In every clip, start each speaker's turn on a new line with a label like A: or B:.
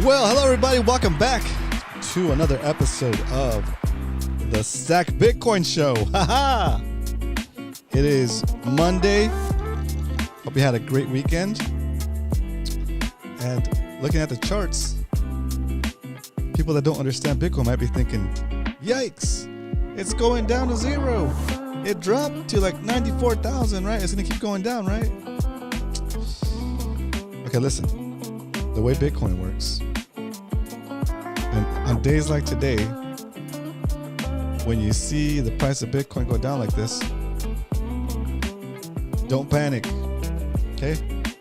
A: Well, hello everybody. Welcome back to another episode of the Stack Bitcoin Show. Haha! It is Monday. Hope you had a great weekend. And looking at the charts, people that don't understand Bitcoin might be thinking, yikes, it's going down to zero. It dropped to like 94,000, right? It's going to keep going down, right? Okay, listen. The way Bitcoin works, and on days like today, when you see the price of Bitcoin go down like this, don't panic, okay?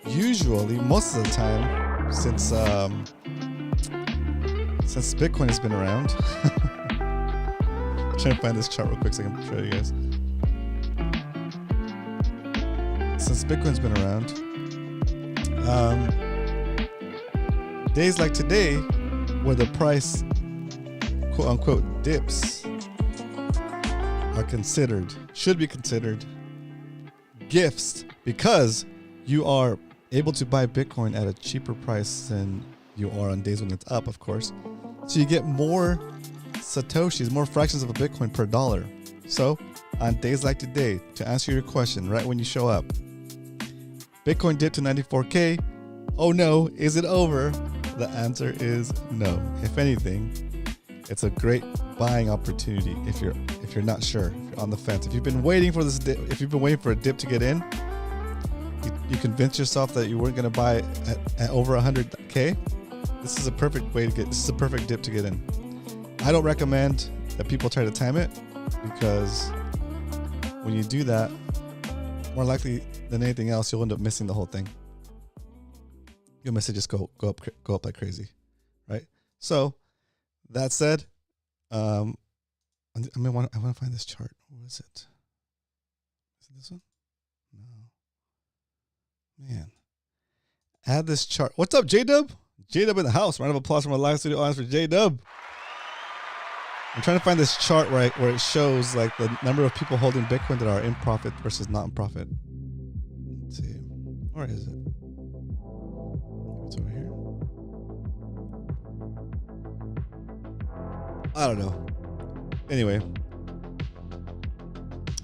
A: Usually, most of the time, since Bitcoin has been around, I'm trying to find this chart real quick so I can show you guys. Since Bitcoin's been around, days like today, where the price, quote unquote, dips, are should be considered gifts, because you are able to buy Bitcoin at a cheaper price than you are on days when it's up, of course. So you get more Satoshis, more fractions of a Bitcoin per dollar. So on days like today, to answer your question, right when you show up, Bitcoin dipped to 94K. Oh no, is it over? The answer is no. If anything, it's a great buying opportunity if you're not sure, if you're on the fence. If you've been waiting for this dip, if you've been waiting for a dip to get in, you convince yourself that you weren't going to buy at over 100K. This is a perfect way to get. This is a perfect dip to get in. I don't recommend that people try to time it, because when you do that, more likely than anything else, you'll end up missing the whole thing. You'll miss it. Just go up like crazy, right? So that said, I want to find this chart. What is it? Is it this one? No. Man, add this chart. What's up, J-Dub? J-Dub in the house. Round of applause from our live studio audience for J-Dub. I'm trying to find this chart where it shows like the number of people holding Bitcoin that are in profit versus not in profit. Let's see. Where is it? It's over here. I don't know. Anyway,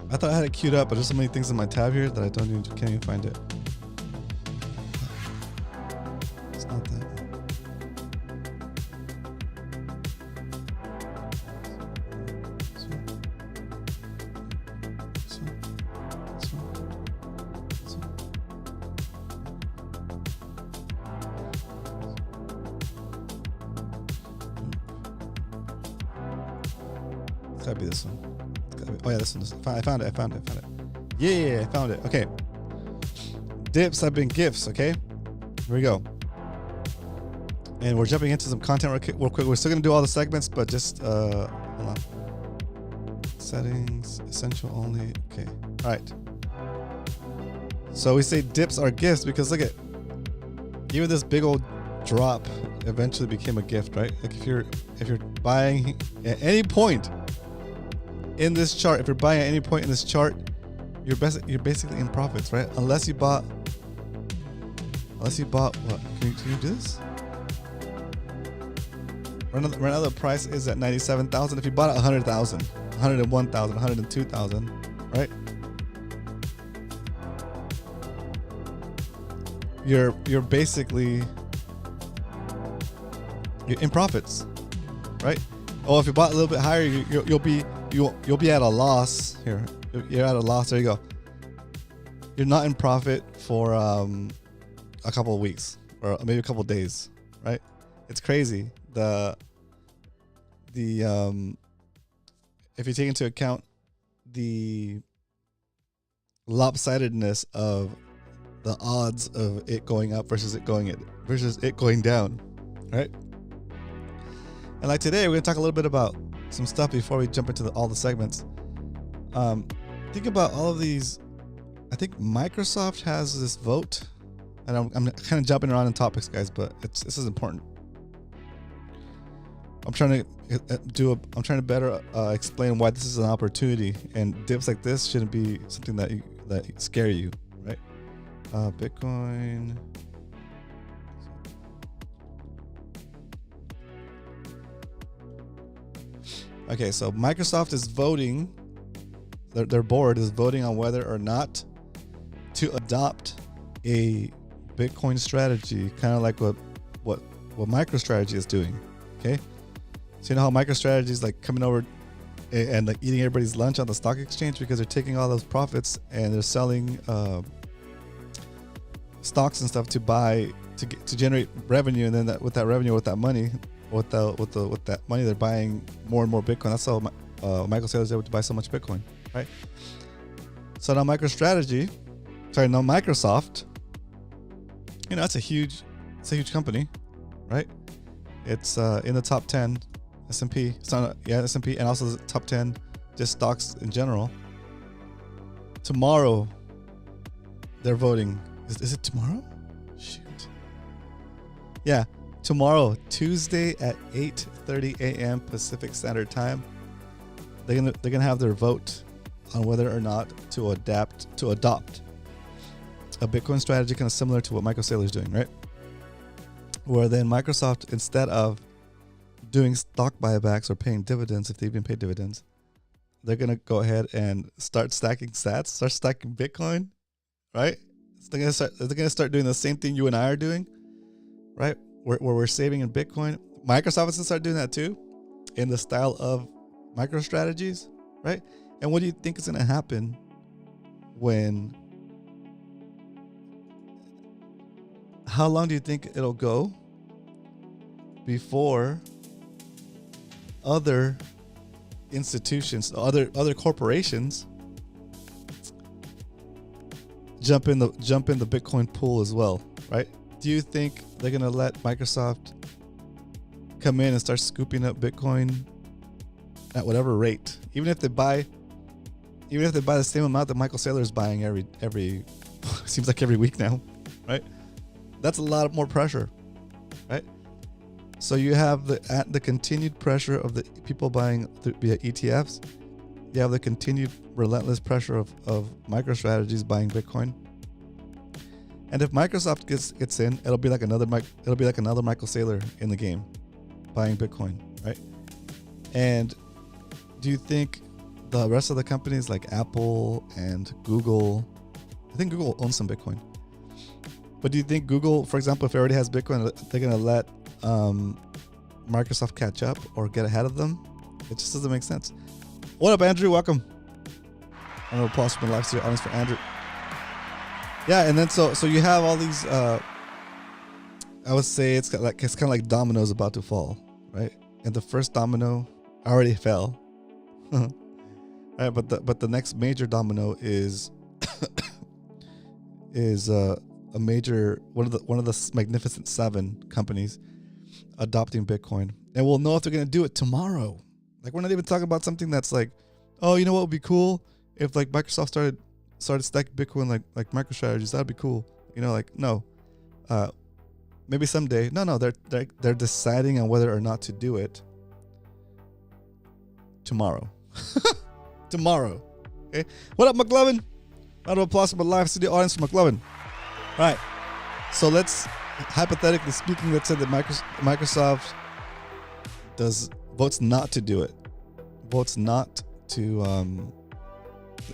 A: I thought I had it queued up, but there's so many things in my tab here that I can't even find it. It's not that one. It's gotta be this one. Oh yeah, this one. I found it. Yeah, I found it. Okay. Dips have been gifts, okay? Here we go. And we're jumping into some content real quick. We're still gonna do all the segments, but just hold on. Settings, essential only. Okay. All right. So we say dips are gifts because look at, even this big old drop eventually became a gift, right? Like if you're buying at any point in this chart, you're basically in profits, right? Unless you bought what? Can you do this? Right now the price is at 97,000. If you bought it 100,000, 101,000, 102,000, right? You're basically in profits, right? Oh, if you bought a little bit higher, you'll be at a loss here. You're at a loss. There you go. You're not in profit for a couple of weeks or maybe a couple of days, right? It's crazy. If you take into account the lopsidedness of the odds of it going up versus it going down, right? And like today, we're gonna talk a little bit about some stuff before we jump into all the segments. Think about all of these. I think Microsoft has this vote, and I'm kind of jumping around in topics, guys, but this is important. I'm trying to better explain why this is an opportunity, and dips like this shouldn't be something that scare you, right? Bitcoin. Okay, so Microsoft is voting. Their board is voting on whether or not to adopt a Bitcoin strategy, kind of like what MicroStrategy is doing. Okay, so you know how MicroStrategy is like coming over and like eating everybody's lunch on the stock exchange because they're taking all those profits and they're selling stocks and stuff to buy to generate revenue, and then with that money they're buying more and more Bitcoin. That's how Michael Saylor is able to buy so much Bitcoin, right? So now Microsoft, you know, it's a huge company, right? It's in the top 10 S&P. It's not S&P, and also the top 10 just stocks in general. Tomorrow they're voting. Is it tomorrow? Shoot. Yeah, tomorrow, Tuesday at 8:30 a.m. Pacific Standard Time. They're gonna have their vote on whether or not to adopt a Bitcoin strategy, kind of similar to what Michael Saylor is doing, right? Where then Microsoft, instead of doing stock buybacks or paying dividends, if they even pay dividends, they're gonna go ahead and start stacking sats, start stacking Bitcoin, right? So they're gonna start doing the same thing you and I are doing, right? Where we're saving in Bitcoin. Microsoft is gonna start doing that too, in the style of MicroStrategies, right? And what do you think is gonna happen when? How long do you think it'll go before other institutions, other corporations jump in the Bitcoin pool as well, right? Do you think they're gonna let Microsoft come in and start scooping up Bitcoin at whatever rate, even if they buy the same amount that Michael Saylor is buying every seems like every week now, right? That's a lot more pressure, right? So you have the continued pressure of the people buying via ETFs. You have the continued relentless pressure of MicroStrategies buying Bitcoin. And if Microsoft gets in, it'll be like another Michael Saylor in the game, buying Bitcoin, right? And do you think the rest of the companies like Apple and Google, I think Google owns some Bitcoin, but do you think Google, for example, if it already has Bitcoin, they're gonna let Microsoft catch up or get ahead of them? It just doesn't make sense. What up, Andrew? Welcome. I know, applause from the live studio audience for Andrew. Yeah, and then so you have all these. I would say it's kind of like dominoes about to fall, right? And the first domino already fell. Right, but the next major domino is a major one of the Magnificent Seven companies adopting Bitcoin, and we'll know if they're gonna do it tomorrow. Like, we're not even talking about something that's like, oh, you know what would be cool if like Microsoft started stacking Bitcoin like MicroStrategies. That'd be cool. You know, like, no, maybe someday. No, they're deciding on whether or not to do it tomorrow. Tomorrow. Okay. What up, McLovin? Round of applause for my live studio audience for McLovin. All right. So let's, hypothetically speaking, let's say that Microsoft votes not to do it. Votes not to,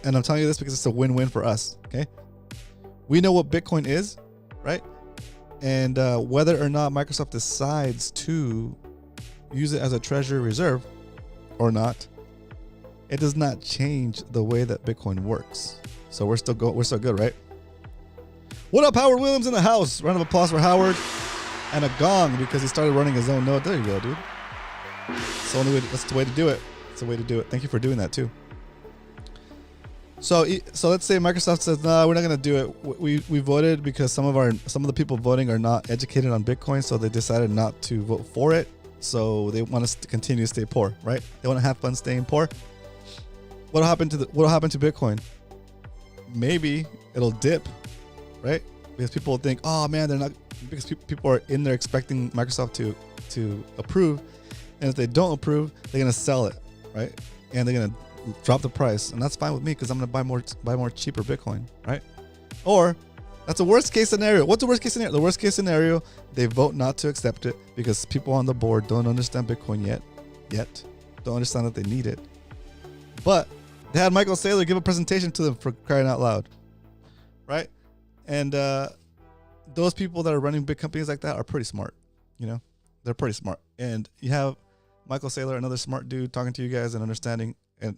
A: and I'm telling you this because it's a win-win for us. Okay. We know what Bitcoin is, right? And whether or not Microsoft decides to use it as a treasury reserve or not, it does not change the way that Bitcoin works. So we're still good, right? What up, Howard Williams in the house? Round of applause for Howard, and a gong because he started running his own node. There you go, dude. That's the way to do it. It's the way to do it. Thank you for doing that too. So let's say Microsoft says, no, we're not going to do it. We voted because some of the people voting are not educated on Bitcoin, so they decided not to vote for it. So they want us to continue to stay poor, right? They want to have fun staying poor. What'll happen to Bitcoin? Maybe it'll dip, right? Because people will think, oh man, they're not, because people are in there expecting Microsoft to approve. And if they don't approve, they're gonna sell it, right? And they're gonna drop the price, and that's fine with me because I'm gonna buy more cheaper Bitcoin, right? Or that's a worst case scenario. What's the worst case scenario? The worst case scenario, they vote not to accept it because people on the board don't understand Bitcoin yet. Don't understand that they need it. But they had Michael Saylor give a presentation to them, for crying out loud, right? And those people that are running big companies like that are pretty smart, you know? They're pretty smart. And you have Michael Saylor, another smart dude, talking to you guys and understanding and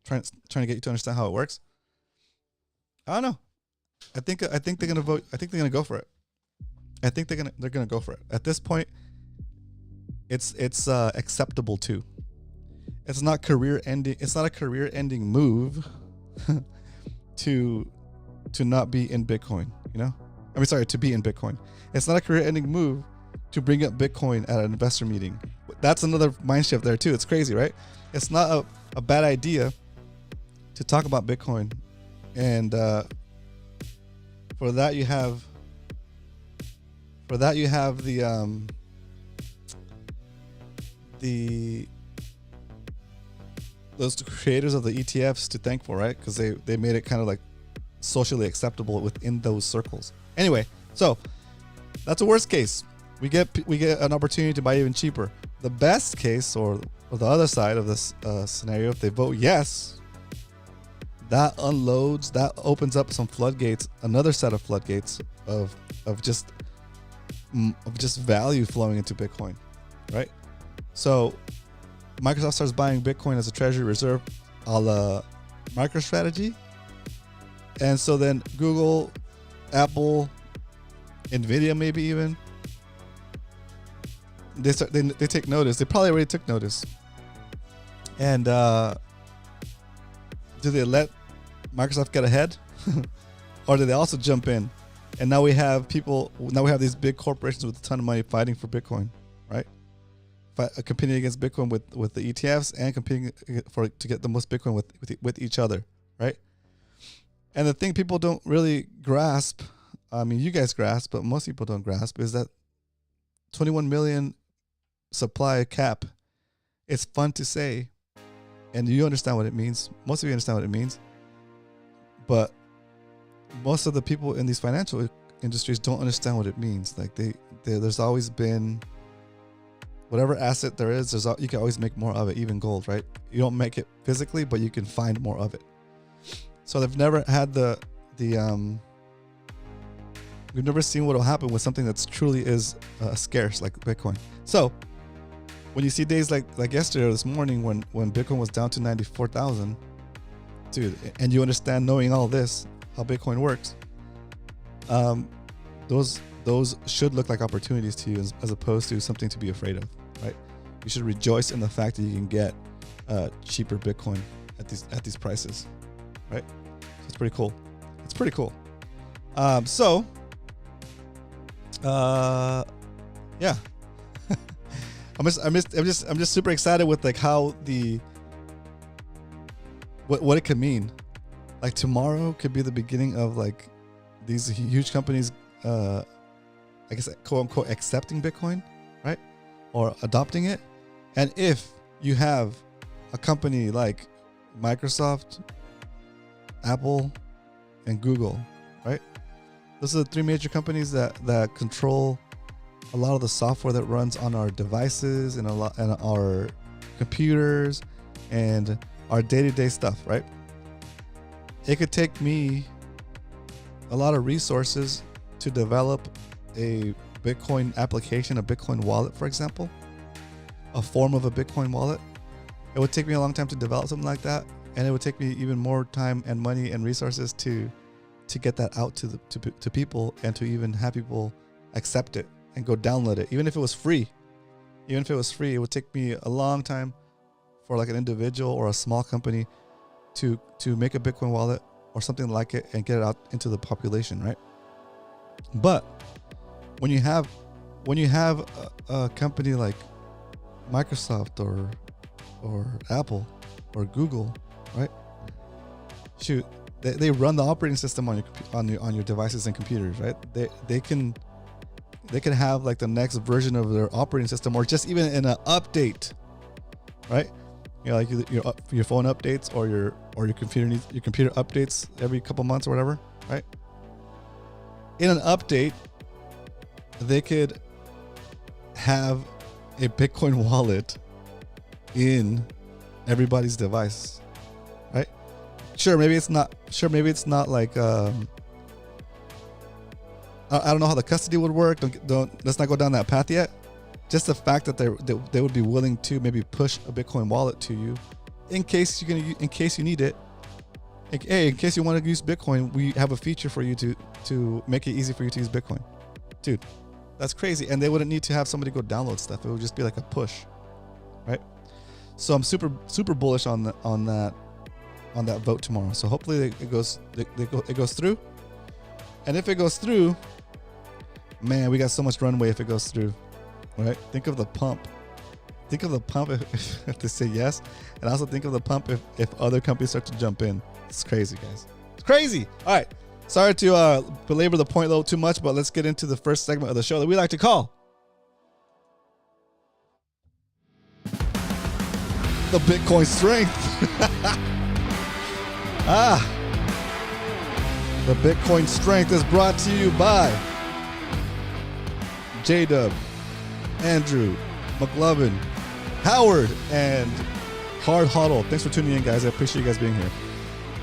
A: trying to get you to understand how it works. I don't know. I think they're gonna vote. I think they're gonna go for it. I think they're gonna go for it. At this point, it's acceptable too. It's not career ending. It's not a career ending move to not be in Bitcoin. You know, I mean, sorry, to be in Bitcoin. It's not a career ending move to bring up Bitcoin at an investor meeting. That's another mind shift there too. It's crazy, right? It's not a bad idea to talk about Bitcoin, and for that you have those creators of the ETFs to thank for, right? Because they made it kind of like socially acceptable within those circles. Anyway, so that's a worst case. We get an opportunity to buy even cheaper. The best case, or the other side of this scenario, if they vote yes, that opens up some floodgates, another set of floodgates of just value flowing into Bitcoin, right? So Microsoft starts buying Bitcoin as a treasury reserve, a la MicroStrategy, and so then Google, Apple, Nvidia, maybe even they take notice. They probably already took notice. And do they let Microsoft get ahead, or do they also jump in? And now we have these big corporations with a ton of money fighting for Bitcoin, right? Competing against Bitcoin with the ETFs and competing to get the most Bitcoin with each other, right? And the thing people don't really grasp, I mean, you guys grasp, but most people don't grasp, is that 21 million supply cap. It's fun to say, and you understand what it means. Most of you understand what it means, but most of the people in these financial industries don't understand what it means. Like there's always been, whatever asset there is, you can always make more of it, even gold, right? You don't make it physically, but you can find more of it. So they've never had we've never seen what will happen with something that's truly is scarce, like Bitcoin. So when you see days like yesterday or this morning when Bitcoin was down to 94,000, dude, and you understand, knowing all this, how Bitcoin works, those should look like opportunities to you as opposed to something to be afraid of, right? You should rejoice in the fact that you can get cheaper Bitcoin at these prices, right? So it's pretty cool. It's pretty cool. Yeah. I'm just super excited with like how what it could mean. Like tomorrow could be the beginning of like these huge companies, I guess, quote unquote, accepting Bitcoin, right? Or adopting it. And if you have a company like Microsoft, Apple, and Google, right? Those are the three major companies that control a lot of the software that runs on our devices and our computers and our day-to-day stuff, right? It could take me a lot of resources to develop a Bitcoin application, a Bitcoin wallet, for example, a form of a Bitcoin wallet. It would take me a long time to develop something like that, and it would take me even more time and money and resources to get that out to people, and to even have people accept it and go download it. Even if it was free, it would take me a long time for like an individual or a small company to make a Bitcoin wallet or something like it and get it out into the population, right? But when you have a company like Microsoft or Apple or Google, right? Shoot, they run the operating system on your devices and computers, right? They can they could have like the next version of their operating system, or just even in an update, right? You know, like your phone updates, or your computer updates every couple months or whatever, right? In an update, they could have a Bitcoin wallet in everybody's device, right? Sure, maybe it's not like I don't know how the custody would work. Let's not go down that path yet. Just the fact that they would be willing to maybe push a Bitcoin wallet to you in case you need it. Like, hey, in case you want to use Bitcoin, we have a feature for you to make it easy for you to use Bitcoin. Dude, that's crazy. And they wouldn't need to have somebody go download stuff. It would just be like a push, right? So I'm super bullish on that vote tomorrow. So hopefully it goes through. And if it goes through, man, we got so much runway if it goes through, right? Think of the pump. Think of the pump if they say yes. And also think of the pump if other companies start to jump in. It's crazy, guys. It's crazy. All right. Sorry to belabor the point a little too much, but let's get into the first segment of the show that we like to call the Bitcoin Strength. The Bitcoin Strength is brought to you by J-Dub, Andrew, McLovin, Howard, and Hard Huddle. Thanks for tuning in, guys. I appreciate you guys being here.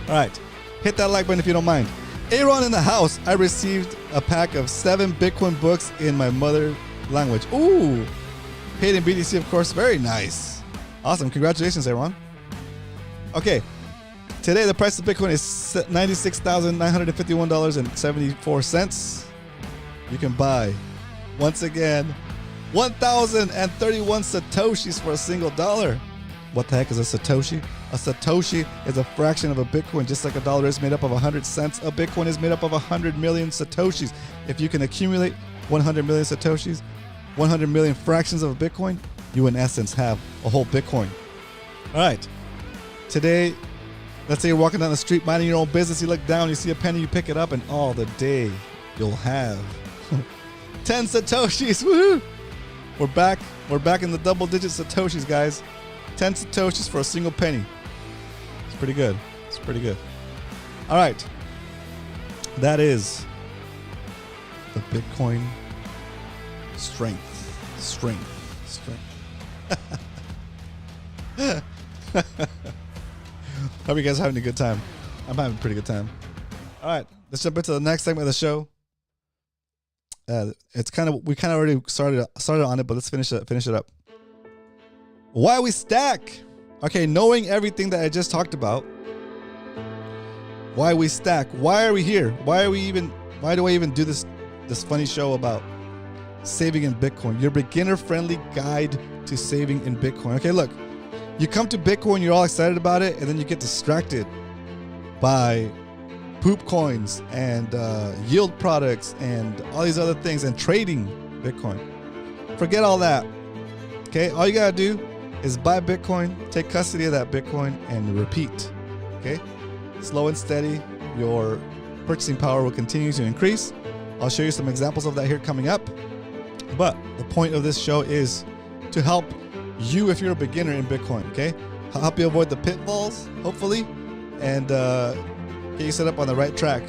A: All right. Hit that like button if you don't mind. Aaron in the house. I received a pack of 7 Bitcoin books in my mother language. Ooh. Paid in BTC, of course. Very nice. Awesome. Congratulations, Aaron. Okay. Today, the price of Bitcoin is $96,951.74. You can buy, once again, 1,031 Satoshis for a single dollar. What the heck is a Satoshi? A Satoshi is a fraction of a Bitcoin, just like a dollar is made up of 100 cents. A Bitcoin is made up of 100 million Satoshis. If you can accumulate 100 million Satoshis, 100 million fractions of a Bitcoin, you in essence have a whole Bitcoin. All right. Today, let's say you're walking down the street minding your own business. You look down, you see a penny, you pick it up, and all the day you'll have 10 Satoshis. Woohoo! We're back in the double-digit Satoshis, guys. 10 Satoshis for a single penny. It's pretty good. It's pretty good. All right. That is the Bitcoin Strength. Hope you guys are having a good time. I'm having a pretty good time. All right. Let's jump into the next segment of the show. We kind of already started on it, but let's finish it up. Why we stack? Okay, knowing everything that I just talked about. Why we stack? Why are we here? Why do I even do this funny show about saving in Bitcoin? Your beginner-friendly guide to saving in Bitcoin. Okay, look, you come to Bitcoin, you're all excited about it, and then you get distracted by poop coins and yield products and all these other things and trading Bitcoin. Forget all that. Okay, all you gotta do is buy Bitcoin, take custody of that Bitcoin, and repeat. Okay, slow and steady, your purchasing power will continue to increase. I'll show you some examples of that here coming up. But the point of this show is to help you if you're a beginner in Bitcoin. Okay, help you avoid the pitfalls, hopefully, and get you set up on the right track.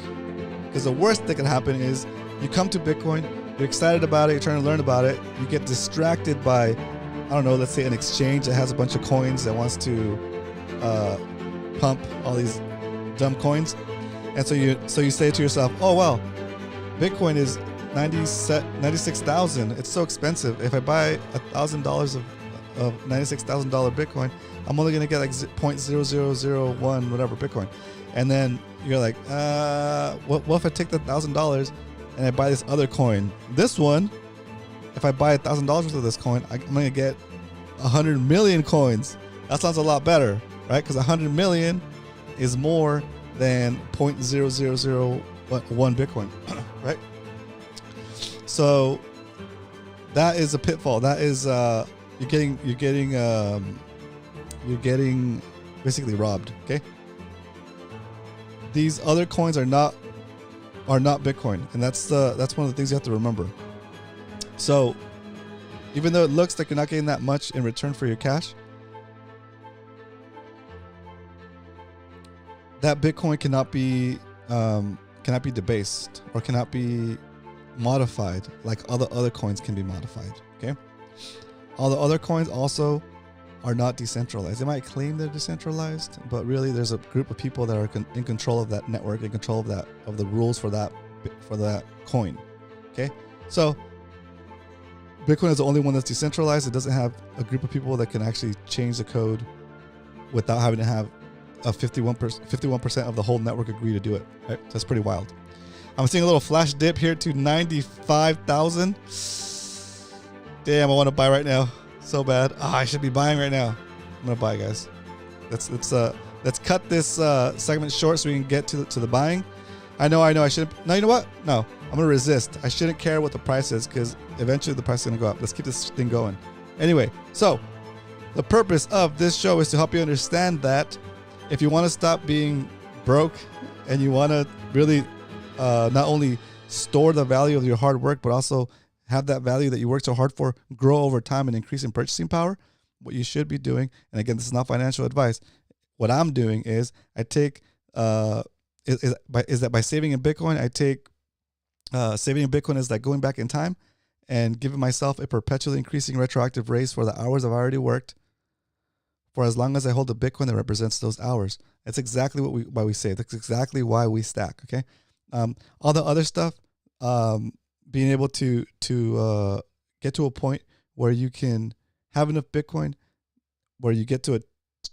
A: Because the worst that can happen is you come to Bitcoin, you're excited about it, you're trying to learn about it, you get distracted by, I don't know, let's say an exchange that has a bunch of coins that wants to pump all these dumb coins. And so you say to yourself, oh, well, Bitcoin is 96,000. It's so expensive. If I buy $1,000 of $96,000 Bitcoin, I'm only going to get like 0.0001 whatever Bitcoin. And then you're like, what if I take the $1,000 and I buy this other coin? This one, if I buy $1,000 worth of this coin, I'm going to get 100 million coins. That sounds a lot better, right? Because 100 million is more than 0.0001 Bitcoin, right? So that is a pitfall. That is you're getting basically robbed. Okay. These other coins are not Bitcoin, and that's one of the things you have to remember. So even though it looks like you're not getting that much in return for your cash, that Bitcoin cannot be debased or cannot be modified like other coins can be modified. Okay, all the other coins also are not decentralized. They might claim they're decentralized, but really there's a group of people that are in control of that network, in control of the rules for that coin. Okay, so Bitcoin is the only one that's decentralized. It doesn't have a group of people that can actually change the code without having to have a 51% of the whole network agree to do it. Right? So that's pretty wild. I'm seeing a little flash dip here to 95,000. Damn, I want to buy right now so bad. I should be buying right now. I'm gonna buy, guys. Let's cut this segment short so we can get to the buying. I know. I shouldn't. No, you know what? No, I'm gonna resist. I shouldn't care what the price is because eventually the price is gonna go up. Let's keep this thing going. Anyway, so the purpose of this show is to help you understand that if you want to stop being broke and you want to really not only store the value of your hard work, but also have that value that you worked so hard for grow over time and increase in purchasing power, what you should be doing, and again, this is not financial advice. What I'm doing is I take is that by saving in Bitcoin, I take saving in Bitcoin is like going back in time and giving myself a perpetually increasing retroactive raise for the hours I've already worked for as long as I hold a Bitcoin that represents those hours. That's exactly why we save. That's exactly why we stack. Okay, all the other stuff, being able to get to a point where you can have enough Bitcoin, where you get to a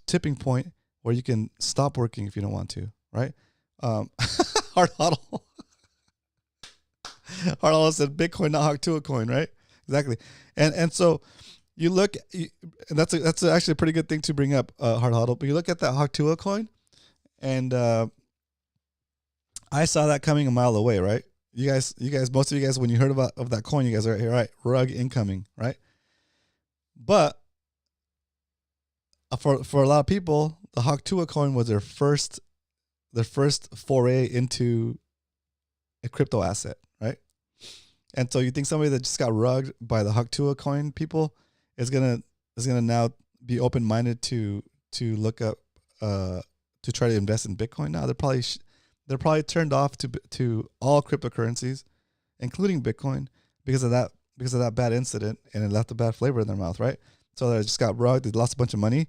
A: tipping point where you can stop working if you don't want to. Right? Hard Huddle. Hard Huddle said Bitcoin, not Hawk coin. Right? Exactly. And so. You look, and that's actually a pretty good thing to bring up, Hard Huddle. But you look at that Hawk coin, and I saw that coming a mile away, right? You guys, most of you guys, when you heard of that coin, you guys are here, right? Rug incoming, right? But for a lot of people, the Hawk coin was their first foray into a crypto asset, right? And so you think somebody that just got rugged by the Hawk coin people is gonna now be open minded to look up to try to invest in Bitcoin? Now they're probably turned off to all cryptocurrencies, including Bitcoin, because of that bad incident, and it left a bad flavor in their mouth, right? So they just got rugged, they lost a bunch of money,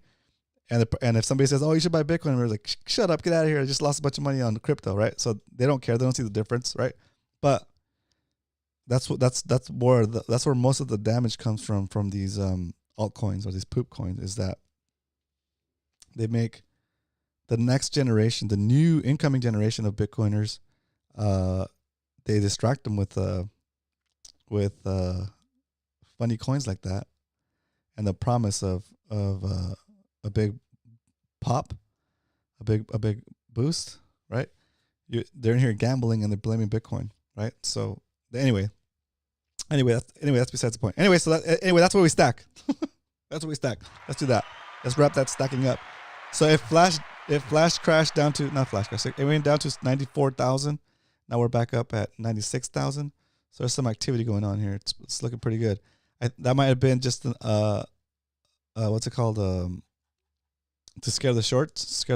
A: and if somebody says, "Oh, you should buy Bitcoin," we're like, "Shut up, get out of here! I just lost a bunch of money on crypto," right? So they don't care, they don't see the difference, right? But that's where most of the damage comes from these altcoins or these poop coins, is that they make the next generation, the new incoming generation of Bitcoiners, they distract them with funny coins like that, and the promise of a big pop, a big boost, right? They're in here gambling and they're blaming Bitcoin, right? So anyway, that's besides the point. Anyway, that's where we stack. That's what we stack. Let's do that. Let's wrap that stacking up. So if Flash crashed down to, not Flash crash, it went down to 94,000. Now we're back up at 96,000. So there's some activity going on here. It's looking pretty good. That might have been just what's it called? To scare the shorts,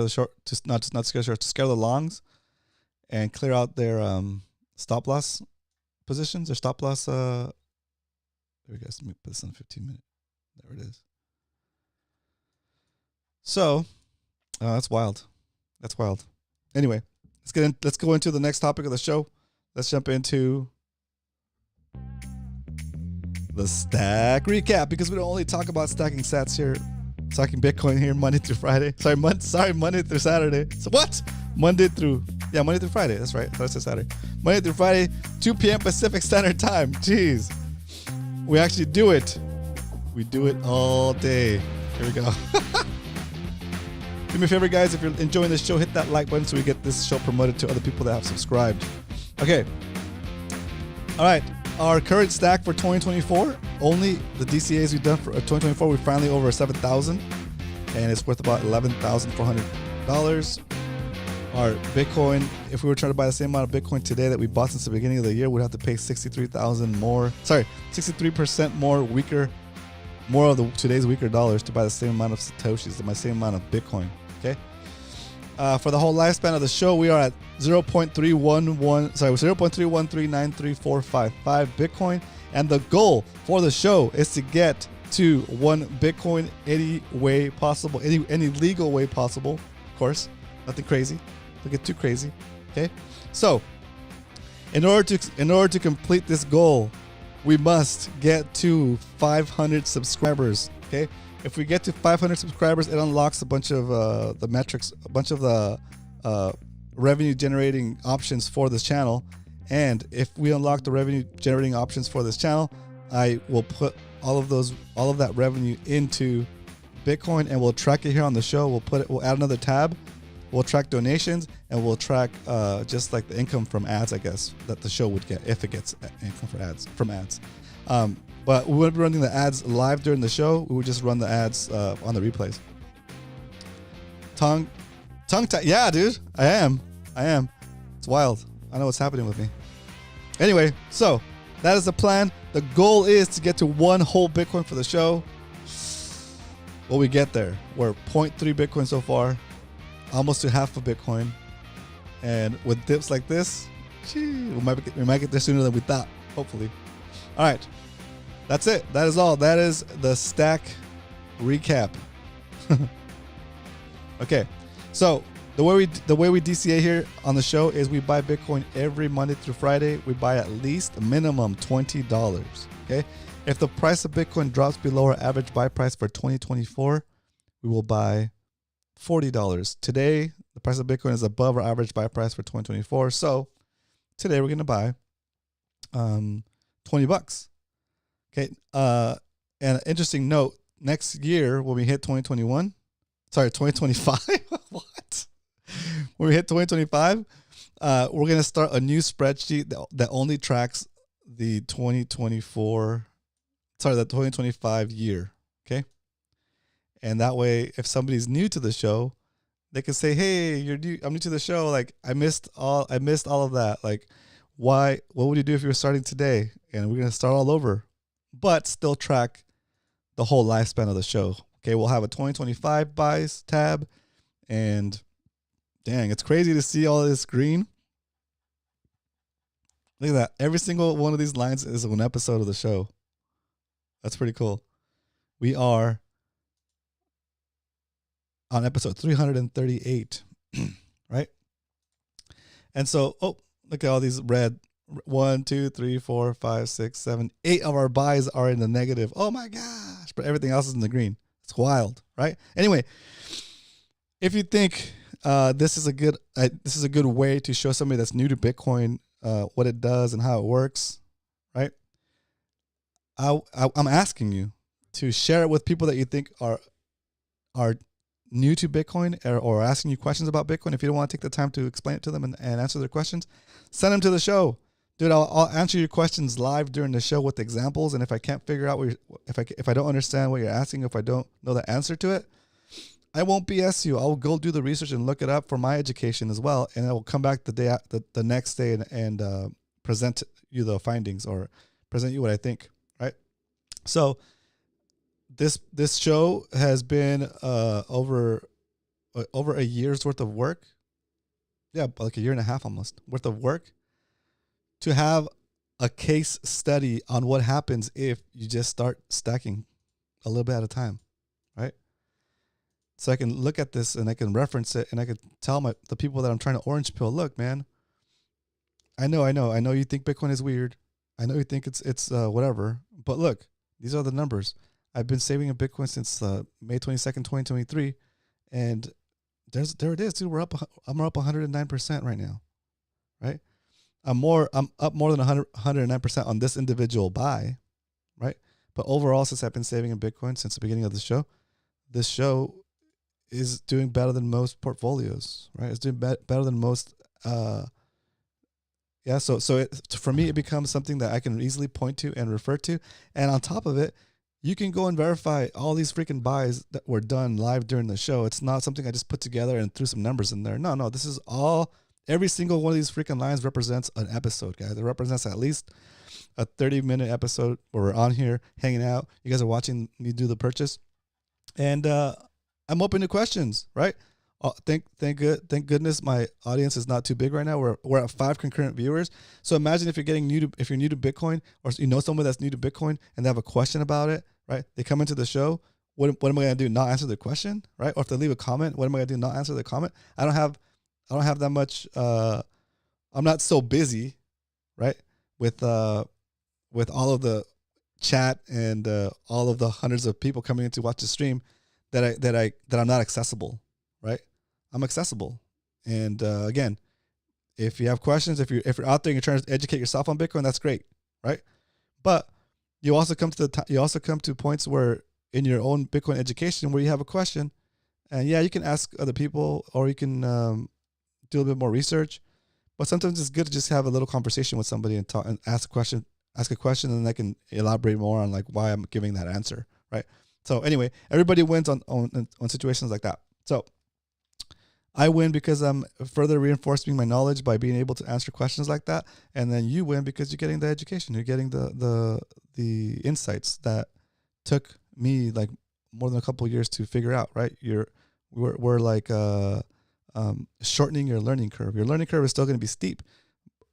A: not scare the shorts, to scare the longs, and clear out their stop loss positions or stop loss. There we go. Let me put this on 15 minute. There it is. So that's wild. That's wild. Anyway, let's go into the next topic of the show. Let's jump into the stack recap, because we don't only talk about stacking sats here, stacking Bitcoin here Monday through Friday. Monday through Saturday. So what? Monday through Friday. That's right. I thought I said Saturday. Monday through Friday, 2 p.m. Pacific Standard Time. Jeez. We actually do it. We do it all day. Here we go. Do me a favor, guys. If you're enjoying this show, hit that like button so we get this show promoted to other people that have subscribed. Okay. All right. Our current stack for 2024, only the DCAs we've done for 2024, we're finally over 7,000, and it's worth about $11,400. our Bitcoin, if we were trying to buy the same amount of Bitcoin today that we bought since the beginning of the year, we'd have to pay 63,000 more. Sorry, 63% more of today's weaker dollars to buy the same amount of Satoshis, the same amount of Bitcoin. Okay. For the whole lifespan of the show, we are at 0.3139345 Bitcoin, and the goal for the show is to get to 1 Bitcoin any way possible, any legal way possible, of course. Nothing crazy. Don't get too crazy. Okay. So, in order to complete this goal, we must get to 500 subscribers. Okay. If we get to 500 subscribers, it unlocks a bunch of the metrics, a bunch of the revenue generating options for this channel. And if we unlock the revenue generating options for this channel, I will put all of that revenue into Bitcoin, and we'll track it here on the show. We'll add another tab. We'll track donations, and we'll track just like the income from ads, I guess, that the show would get if it gets income from ads. But we wouldn't be running the ads live during the show. We would just run the ads on the replays. Tongue tie. Yeah, dude. I am. It's wild. I know what's happening with me. Anyway, so that is the plan. The goal is to get to 1 whole Bitcoin for the show. Will we get there? We're 0.3 Bitcoin so far. Almost to half a Bitcoin. And with dips like this, we might get there sooner than we thought. Hopefully. All right. That's it. That is all. That is the stack recap. Okay. So the way we DCA here on the show is we buy Bitcoin every Monday through Friday. We buy at least a minimum $20. Okay. If the price of Bitcoin drops below our average buy price for 2024, we will buy $40. Today, the price of Bitcoin is above our average buy price for 2024. So today we're going to buy $20. Okay. And an interesting note, next year when we hit 2025, what? When we hit 2025, we're going to start a new spreadsheet that only tracks the 2025 year. Okay. And that way, if somebody's new to the show, they can say, "Hey, I'm new to the show. Like, I missed all of that. Like, what would you do if you were starting today?" And we're gonna start all over, but still track the whole lifespan of the show. Okay, we'll have a 2025 buys tab, and dang, it's crazy to see all this green. Look at that! Every single one of these lines is an episode of the show. That's pretty cool. We are on episode 338, right? And so, look at all these red. 1, 2, 3, 4, 5, 6, 7, 8 of our buys are in the negative. Oh my gosh! But everything else is in the green. It's wild, right? Anyway, if you think this is a good way to show somebody that's new to Bitcoin what it does and how it works, right? I'm asking you to share it with people that you think are new to Bitcoin or asking you questions about Bitcoin. If you don't want to take the time to explain it to them and answer their questions, send them to the show. Dude, I'll answer your questions live during the show with examples. And if I can't figure out if I don't understand what you're asking, if I don't know the answer to it, I won't BS you. I'll go do the research and look it up for my education as well. And I will come back the next day and present you the findings or present you what I think, right? So this show has been over a year's worth of work. Yeah, like a year and a half almost worth of work to have a case study on what happens if you just start stacking a little bit at a time, right? So I can look at this and I can reference it and I can tell the people that I'm trying to orange pill, look, man, I know you think Bitcoin is weird. I know you think it's whatever, but look, these are the numbers. I've been saving in Bitcoin since May 22nd, 2023, and there it is, dude. I'm up 109% right now, right? I'm up more than 109% on this individual buy, right? But overall, since I've been saving in Bitcoin since the beginning of the show, this show is doing better than most portfolios, right? It's doing better than most. So for me, it becomes something that I can easily point to and refer to, and on top of it, You can go and verify all these freaking buys that were done live during the show. It's not something I just put together and threw some numbers in there. No, this is all, every single one of these freaking lines represents an episode, guys. It represents at least a 30-minute episode where we're on here hanging out. You guys are watching me do the purchase. And I'm open to questions, right? Thank goodness my audience is not too big right now. We're at 5 concurrent viewers. So imagine if you're new to Bitcoin, or you know someone that's new to Bitcoin and they have a question about it, right? They come into the show. What am I gonna do? Not answer the question, right? Or if they leave a comment, what am I gonna do? Not answer the comment? I don't have that much. I'm not so busy, right? With all of the chat and all of the hundreds of people coming in to watch the stream that I'm not accessible, right? I'm accessible. And again, if you have questions, if you're out there and you're trying to educate yourself on Bitcoin, that's great, right? But you also come to points where in your own Bitcoin education where you have a question, and yeah, you can ask other people or you can do a little bit more research. But sometimes it's good to just have a little conversation with somebody and talk and ask a question, and I can elaborate more on like why I'm giving that answer, right? So anyway, everybody wins on situations like that. So I win because I'm further reinforcing my knowledge by being able to answer questions like that, and then you win because you're getting the education, you're getting the insights that took me like more than a couple of years to figure out, right? We're like shortening your learning curve. Your learning curve is still going to be steep.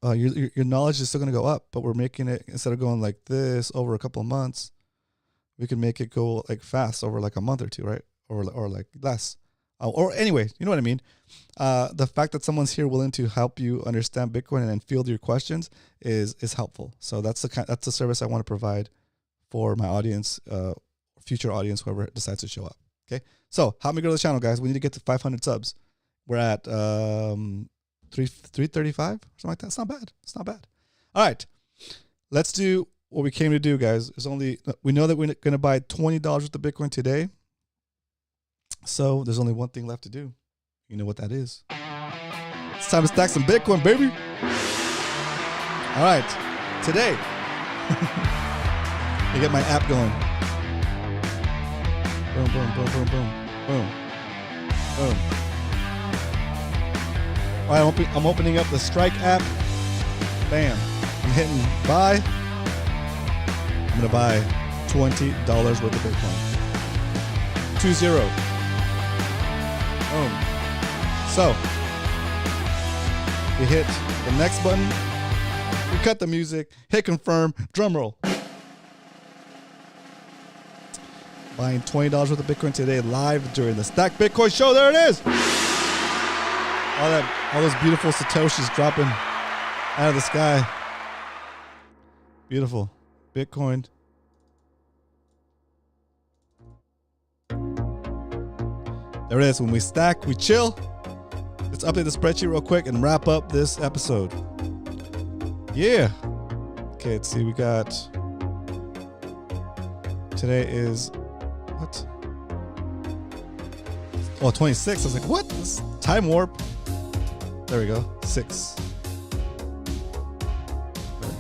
A: Your knowledge is still going to go up, but we're making it, instead of going like this over a couple of months, we can make it go like fast over like a month or two, right? Or like less. Or anyway, you know what I mean? The fact that someone's here willing to help you understand Bitcoin and field your questions is helpful. So that's the service I want to provide for my audience, future audience, whoever decides to show up. Okay. So help me grow the channel, guys. We need to get to 500 subs. We're at 335 or something like that. It's not bad. It's not bad. All right. Let's do what we came to do, guys. We know that we're going to buy $20 worth of Bitcoin today. So there's only one thing left to do. You know what that is. It's time to stack some Bitcoin, baby. All right. Today, I get my app going. Boom, boom, boom, boom, boom, boom, boom. All right, I'm opening up the Strike app. Bam. I'm hitting buy. I'm going to buy $20 worth of Bitcoin. 20. Boom. So, we hit the next button. We cut the music. Hit confirm. Drum roll. Buying $20 worth of Bitcoin today live during the Stack Bitcoin show. There it is. All those beautiful Satoshis dropping out of the sky. Beautiful. Bitcoin. There it is. When we stack, we chill. Let's update the spreadsheet real quick and wrap up this episode. Yeah. Okay, let's see. We got... Today is... What? Oh, 26. I was like, what? This time warp. There we go. 6. There we go.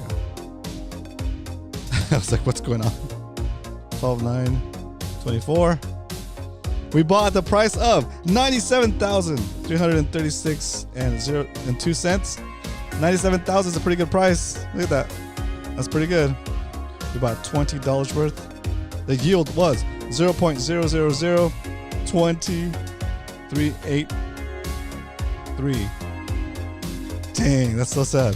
A: I was like, what's going on? 12, 9, 24. We bought at the price of $97,336.02. 97,000 is a pretty good price. Look at that. That's pretty good. We bought $20 worth. The yield was 0.0002383. Dang, that's so sad.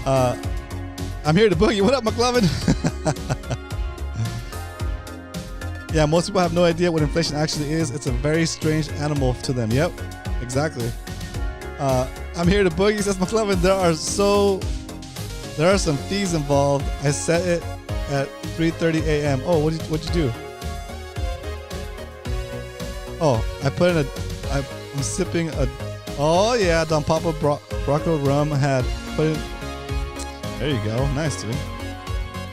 A: I'm here to boogie. What up, McLovin? Yeah, most people have no idea what inflation actually is. It's a very strange animal to them. Yep, exactly. I'm here to boogie, says McLovin. There are some fees involved. I set it at 3:30 a.m. Oh, what'd you do? Oh, I'm sipping a, oh yeah, Don Papa Brocco rum had put in. There you go. Nice, dude.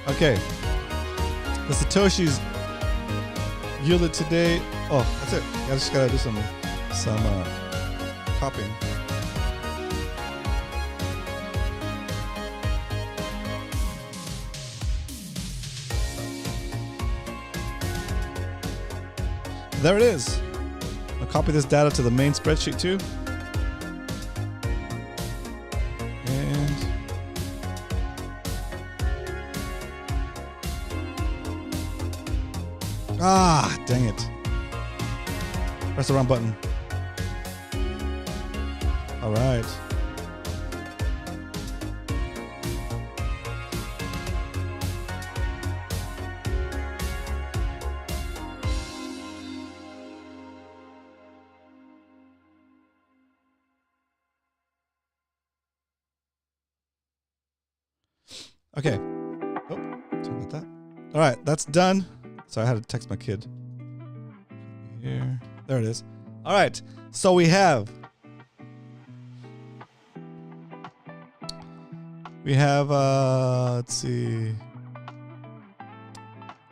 A: Okay. The Satoshis yielded today. Oh, that's it. I just gotta do some copying. there it is. I'll copy this data to the main spreadsheet too. And dang it. Press the wrong button. All right. Okay. Oh, sorry about that. All right, that's done. Sorry, I had to text my kid. Here. There it is. All right. So we have let's see,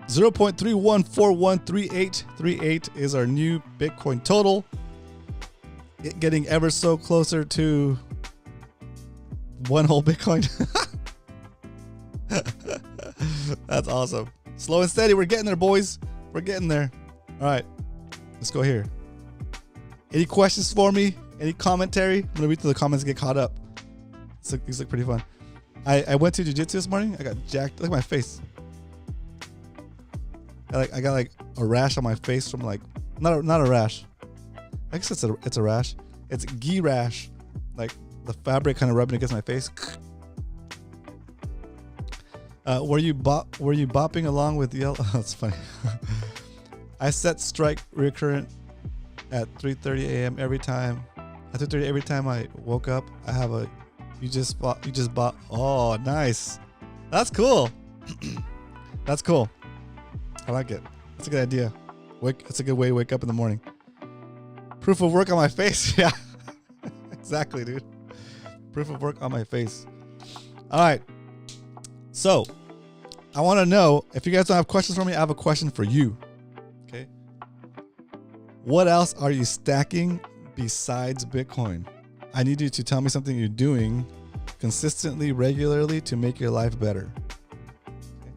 A: 0.31413838 is our new Bitcoin total. It getting ever so closer to one whole Bitcoin. That's awesome. Slow and steady. We're getting there, boys. We're getting there. All right. Let's go here. Any questions for me? Any commentary? I'm going to read through the comments and get caught up. These look pretty fun. I went to jiu-jitsu this morning. I got jacked. Look at my face. I got like a rash on my face from like, not a rash. I guess it's a rash. It's gi rash. Like the fabric kind of rubbing against my face. Were you bopping along with yellow? Oh, that's funny. I set strike recurrent at 3:30 a.m. every time. At 3:30 every time I woke up, I have a you just bought. Oh, nice. That's cool. That's cool. I like it. That's a good idea. It's a good way to wake up in the morning. Proof of work on my face. Yeah. Exactly, dude. Proof of work on my face. All right. So, I want to know, if you guys don't have questions for me, I have a question for you. Okay. What else are you stacking besides Bitcoin? I need you to tell me something you're doing consistently, regularly to make your life better. Okay.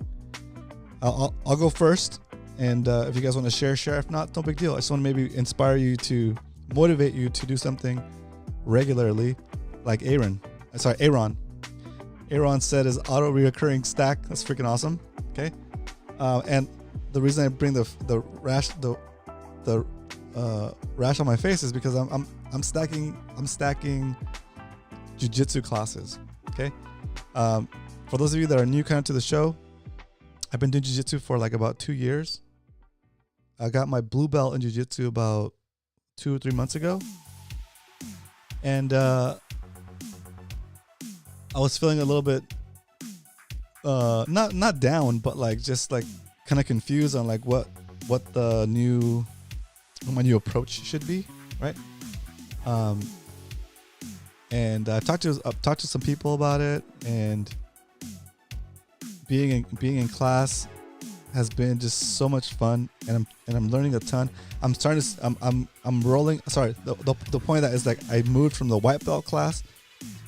A: I'll go first. And if you guys want to share. If not, no big deal. I just want to maybe inspire you to motivate you to do something regularly, like Aaron. Aaron said his auto reoccurring stack. That's freaking awesome. Okay. And the reason I bring the rash rash on my face is because I'm stacking jiu-jitsu classes. Okay. For those of you that are new kind of to the show, I've been doing jiu-jitsu for like about 2 years. I got my blue belt in jiu-jitsu about 2 or 3 months ago. And I was feeling a little bit not down, but like just like kind of confused on like what my new approach should be, right? And I talked to some people about it, and being in class has been just so much fun, and I'm learning a ton. I'm rolling. Sorry, the point of that is like I moved from the white belt class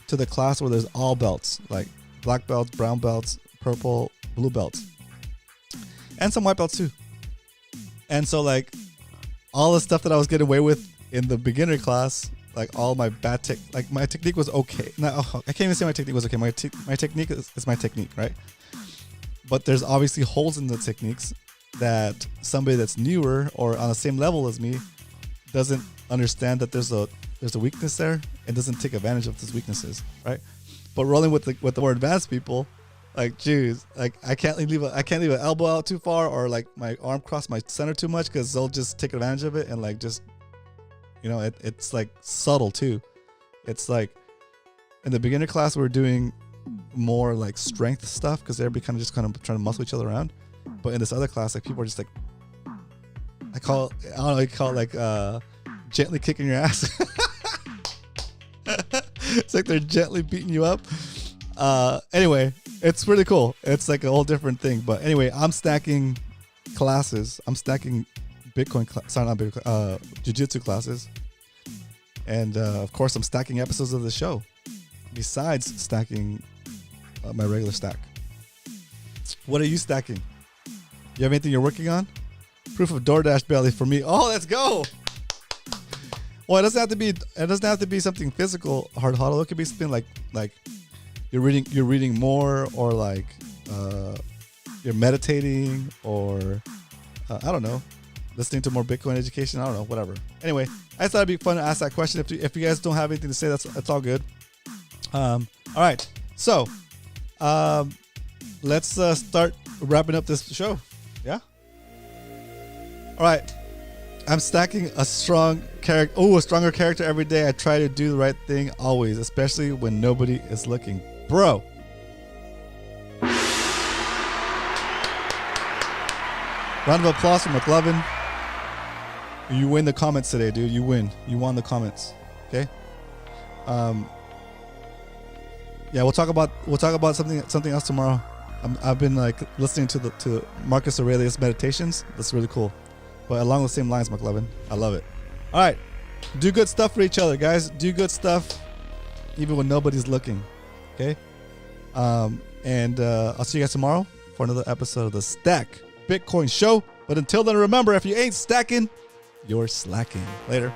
A: to the class where there's all belts, like black belts, brown belts, purple, blue belts, and some white belts too. And so like all the stuff that I was getting away with in the beginner class, like all my my technique was okay. I can't even say my technique was okay. My technique is my technique, right? But there's obviously holes in the techniques that somebody that's newer or on the same level as me doesn't understand, that there's a weakness there and doesn't take advantage of those weaknesses, right? But rolling with the more advanced people, like, geez, like I can't leave an elbow out too far, or like my arm cross my center too much, because they'll just take advantage of it and like just, it's like subtle too. It's like in the beginner class we're doing more like strength stuff because they're kind of trying to muscle each other around. But in this other class, like people are just like, I call it like gently kicking your ass. It's like they're gently beating you up. Anyway, it's really cool. It's like a whole different thing. But anyway, I'm stacking classes. I'm stacking jiu-jitsu classes. And of course, I'm stacking episodes of the show besides stacking my regular stack. What are you stacking? You have anything you're working on? Proof of DoorDash belly for me. Oh, let's go. Well, it doesn't have to be. It doesn't have to be something physical. Hard huddle. It could be something like you're reading more, or like you're meditating, or I don't know, listening to more Bitcoin education. I don't know, whatever. Anyway, I just thought it'd be fun to ask that question. If you guys don't have anything to say, that's all good. All right, so let's start wrapping up this show. Yeah. All right. I'm stacking a stronger character every day. I try to do the right thing always, especially when nobody is looking. Bro. Round of applause for McLovin. You win the comments today, dude. You win. You won the comments. Okay. Yeah, we'll talk about something else tomorrow. I've been like listening to Marcus Aurelius meditations. That's really cool. But along the same lines, McLovin. I love it. All right. Do good stuff for each other, guys. Do good stuff even when nobody's looking. Okay? And I'll see you guys tomorrow for another episode of the Stack Bitcoin Show. But until then, remember, if you ain't stacking, you're slacking. Later.